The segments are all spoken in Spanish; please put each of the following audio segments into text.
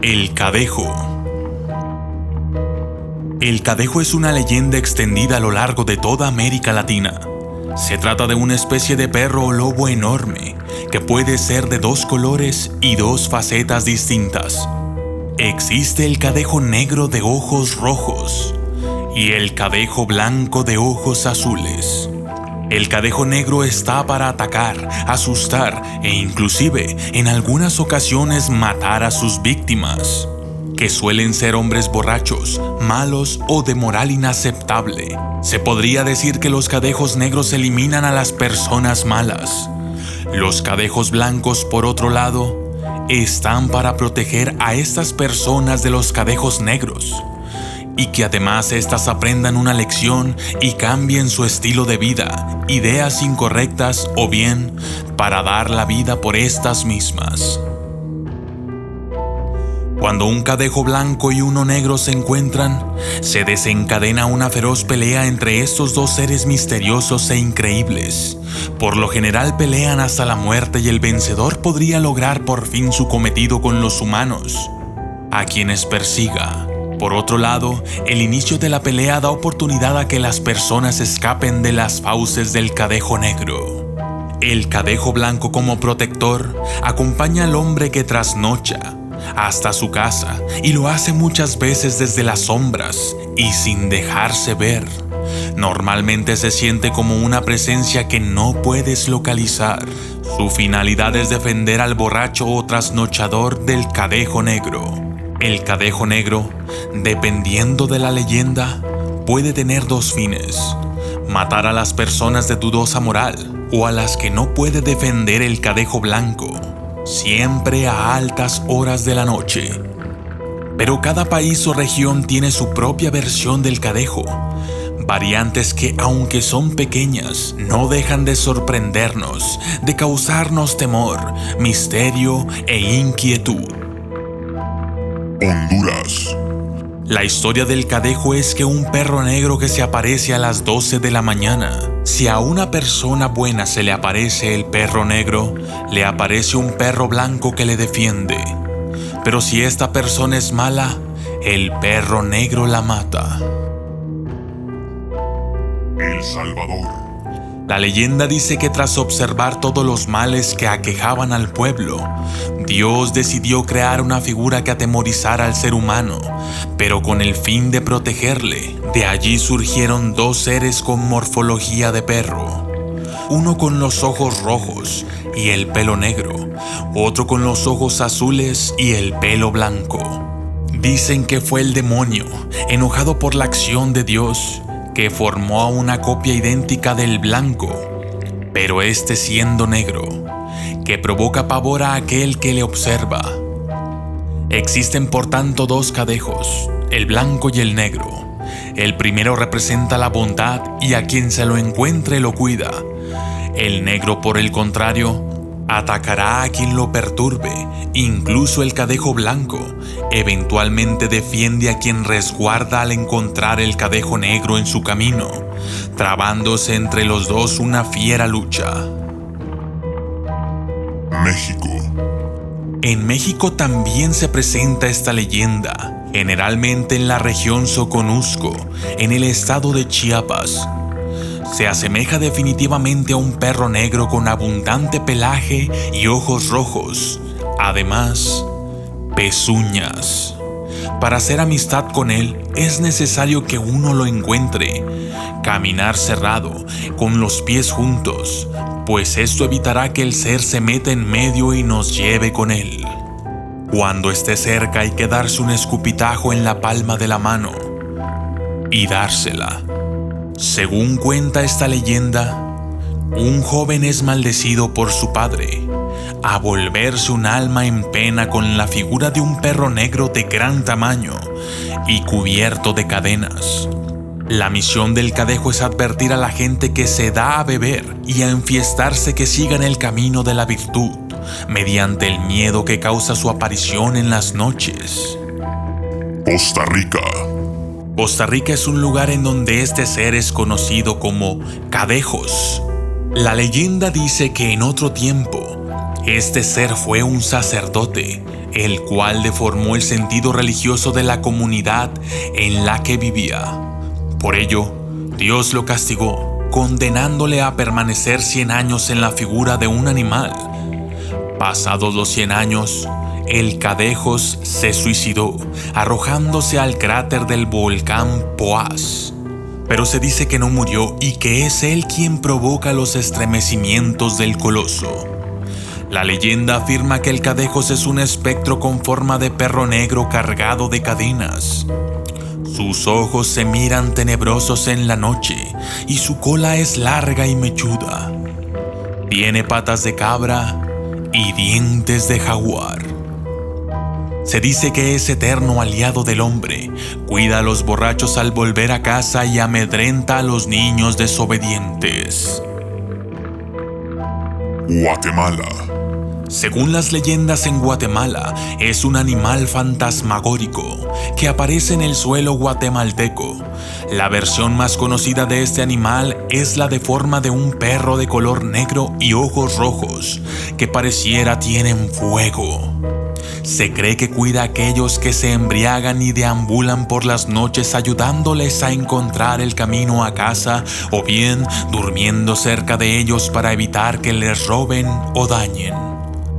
El Cadejo. El Cadejo es una leyenda extendida a lo largo de toda América Latina. Se trata de una especie de perro o lobo enorme que puede ser de dos colores y dos facetas distintas. Existe el cadejo negro de ojos rojos y el cadejo blanco de ojos azules. El cadejo negro está para atacar, asustar e inclusive en algunas ocasiones matar a sus víctimas, que suelen ser hombres borrachos, malos o de moral inaceptable. Se podría decir que los cadejos negros eliminan a las personas malas. Los cadejos blancos, por otro lado, están para proteger a estas personas de los cadejos negros, y que además éstas aprendan una lección y cambien su estilo de vida, ideas incorrectas o bien para dar la vida por estas mismas. Cuando un cadejo blanco y uno negro se encuentran, se desencadena una feroz pelea entre estos dos seres misteriosos e increíbles. Por lo general pelean hasta la muerte y el vencedor podría lograr por fin su cometido con los humanos, a quienes persiga. Por otro lado, el inicio de la pelea da oportunidad a que las personas escapen de las fauces del cadejo negro. El cadejo blanco, como protector, acompaña al hombre que trasnocha hasta su casa y lo hace muchas veces desde las sombras y sin dejarse ver. Normalmente se siente como una presencia que no puedes localizar. Su finalidad es defender al borracho o trasnochador del cadejo negro. El cadejo negro, dependiendo de la leyenda, puede tener dos fines: matar a las personas de dudosa moral o a las que no puede defender el cadejo blanco, siempre a altas horas de la noche. Pero cada país o región tiene su propia versión del cadejo, variantes que, aunque son pequeñas, no dejan de sorprendernos, de causarnos temor, misterio e inquietud. Honduras. La historia del cadejo es que un perro negro que se aparece a las 12 de la mañana. Si a una persona buena se le aparece el perro negro, le aparece un perro blanco que le defiende. Pero si esta persona es mala, el perro negro la mata. El Salvador. La leyenda dice que tras observar todos los males que aquejaban al pueblo, Dios decidió crear una figura que atemorizara al ser humano, pero con el fin de protegerle. De allí surgieron dos seres con morfología de perro, uno con los ojos rojos y el pelo negro, otro con los ojos azules y el pelo blanco. Dicen que fue el demonio, enojado por la acción de Dios, que formó una copia idéntica del blanco, pero este siendo negro, que provoca pavor a aquel que le observa. Existen por tanto dos cadejos, el blanco y el negro. El primero representa la bondad y a quien se lo encuentre lo cuida. El negro, por el contrario, atacará a quien lo perturbe. Incluso el cadejo blanco eventualmente defiende a quien resguarda al encontrar el cadejo negro en su camino, trabándose entre los dos una fiera lucha. México. En México también se presenta esta leyenda, generalmente en la región Soconusco, en el estado de Chiapas. Se asemeja definitivamente a un perro negro con abundante pelaje y ojos rojos. Además, pezuñas. Para hacer amistad con él es necesario que uno lo encuentre, caminar cerrado, con los pies juntos, pues esto evitará que el ser se meta en medio y nos lleve con él. Cuando esté cerca hay que darse un escupitajo en la palma de la mano y dársela. Según cuenta esta leyenda, un joven es maldecido por su padre a volverse un alma en pena con la figura de un perro negro de gran tamaño y cubierto de cadenas. La misión del cadejo es advertir a la gente que se da a beber y a enfiestarse que sigan el camino de la virtud, mediante el miedo que causa su aparición en las noches. Costa Rica. Costa Rica es un lugar en donde este ser es conocido como cadejos. La leyenda dice que en otro tiempo, este ser fue un sacerdote, el cual deformó el sentido religioso de la comunidad en la que vivía. Por ello, Dios lo castigó, condenándole a permanecer 100 años en la figura de un animal. Pasados los 100 años, el Cadejos se suicidó, arrojándose al cráter del volcán Poás. Pero se dice que no murió y que es él quien provoca los estremecimientos del coloso. La leyenda afirma que el Cadejos es un espectro con forma de perro negro cargado de cadenas. Sus ojos se miran tenebrosos en la noche y su cola es larga y mechuda. Tiene patas de cabra y dientes de jaguar. Se dice que es eterno aliado del hombre, cuida a los borrachos al volver a casa y amedrenta a los niños desobedientes. Guatemala. Según las leyendas, en Guatemala es un animal fantasmagórico que aparece en el suelo guatemalteco. La versión más conocida de este animal es la de forma de un perro de color negro y ojos rojos, que pareciera tienen fuego. Se cree que cuida a aquellos que se embriagan y deambulan por las noches, ayudándoles a encontrar el camino a casa o bien durmiendo cerca de ellos para evitar que les roben o dañen.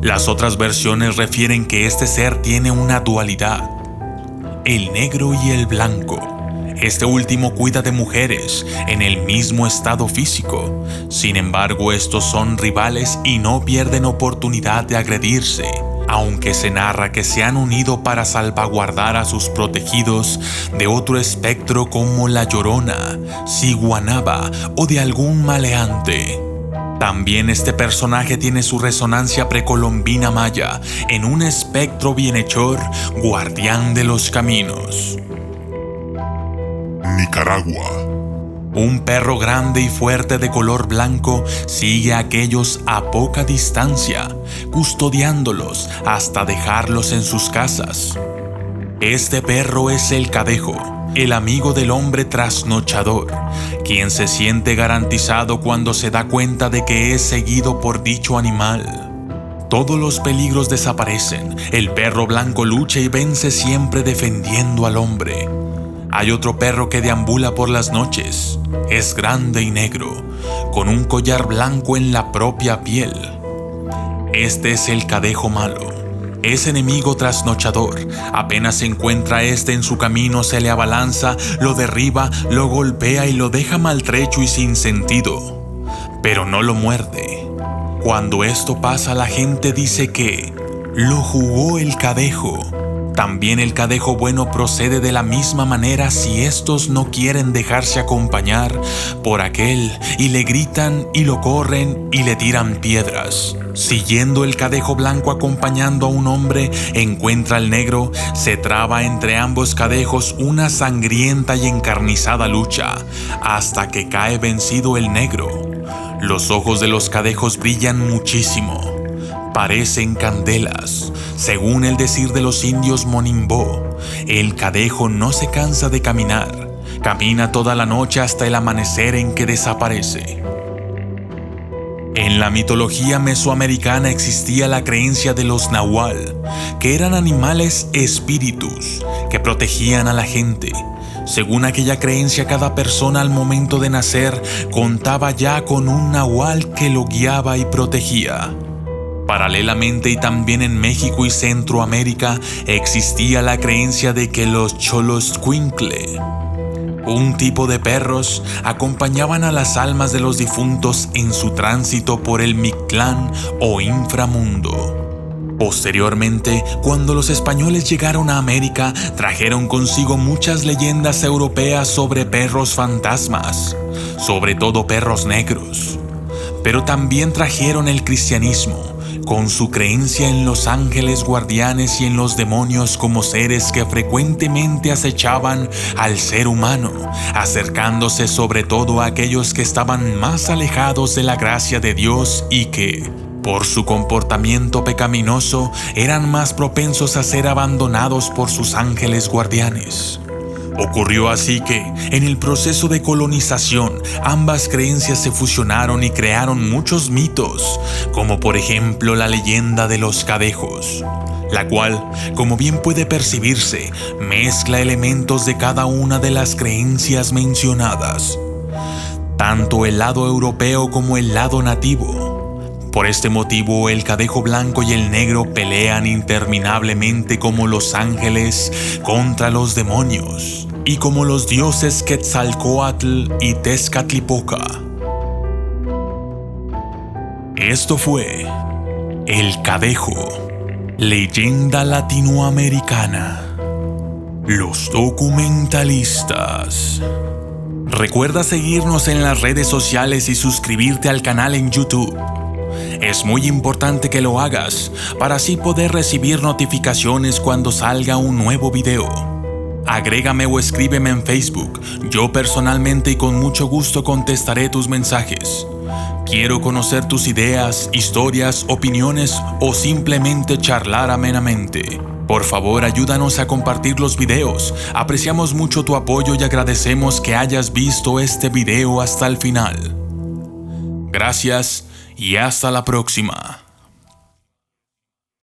Las otras versiones refieren que este ser tiene una dualidad, el negro y el blanco. Este último cuida de mujeres en el mismo estado físico. Sin embargo, estos son rivales y no pierden oportunidad de agredirse, aunque se narra que se han unido para salvaguardar a sus protegidos de otro espectro como la Llorona, Ciguanaba o de algún maleante. También este personaje tiene su resonancia precolombina maya en un espectro bienhechor, guardián de los caminos. Nicaragua. Un perro grande y fuerte de color blanco sigue a aquellos a poca distancia, custodiándolos hasta dejarlos en sus casas. Este perro es el Cadejo, el amigo del hombre trasnochador, quien se siente garantizado cuando se da cuenta de que es seguido por dicho animal. Todos los peligros desaparecen, el perro blanco lucha y vence siempre defendiendo al hombre. Hay otro perro que deambula por las noches, es grande y negro, con un collar blanco en la propia piel. Este es el Cadejo malo. Es enemigo trasnochador. Apenas se encuentra este en su camino, se le abalanza, lo derriba, lo golpea y lo deja maltrecho y sin sentido. Pero no lo muerde. Cuando esto pasa, la gente dice que lo jugó el Cadejo. También el Cadejo bueno procede de la misma manera si estos no quieren dejarse acompañar por aquel y le gritan y lo corren y le tiran piedras. Siguiendo el Cadejo blanco acompañando a un hombre, encuentra al negro, se traba entre ambos Cadejos una sangrienta y encarnizada lucha, hasta que cae vencido el negro. Los ojos de los Cadejos brillan muchísimo, parecen candelas. Según el decir de los indios Monimbó, el Cadejo no se cansa de caminar, camina toda la noche hasta el amanecer en que desaparece. En la mitología mesoamericana existía la creencia de los nahual, que eran animales espíritus que protegían a la gente. Según aquella creencia, cada persona al momento de nacer contaba ya con un nahual que lo guiaba y protegía. Paralelamente, y también en México y Centroamérica, existía la creencia de que los Xoloscuincle, un tipo de perros, acompañaban a las almas de los difuntos en su tránsito por el Mictlán o inframundo. Posteriormente, cuando los españoles llegaron a América, trajeron consigo muchas leyendas europeas sobre perros fantasmas, sobre todo perros negros. Pero también trajeron el cristianismo, con su creencia en los ángeles guardianes y en los demonios como seres que frecuentemente acechaban al ser humano, acercándose sobre todo a aquellos que estaban más alejados de la gracia de Dios y que, por su comportamiento pecaminoso, eran más propensos a ser abandonados por sus ángeles guardianes. Ocurrió así que, en el proceso de colonización, ambas creencias se fusionaron y crearon muchos mitos, como por ejemplo la leyenda de los Cadejos. la cual, como bien puede percibirse, mezcla elementos de cada una de las creencias mencionadas, tanto el lado europeo como el lado nativo. Por este motivo, el cadejo blanco y el negro pelean interminablemente como los ángeles contra los demonios, y como los dioses Quetzalcóatl y Tezcatlipoca. Esto fue El Cadejo, leyenda latinoamericana. Los documentalistas. Recuerda seguirnos en las redes sociales y suscribirte al canal en YouTube. Es muy importante que lo hagas para así poder recibir notificaciones cuando salga un nuevo video. Agrégame o escríbeme en Facebook. Yo personalmente y con mucho gusto contestaré tus mensajes. Quiero conocer tus ideas, historias, opiniones o simplemente charlar amenamente. Por favor, ayúdanos a compartir los videos. Apreciamos mucho tu apoyo y agradecemos que hayas visto este video hasta el final. Gracias y hasta la próxima.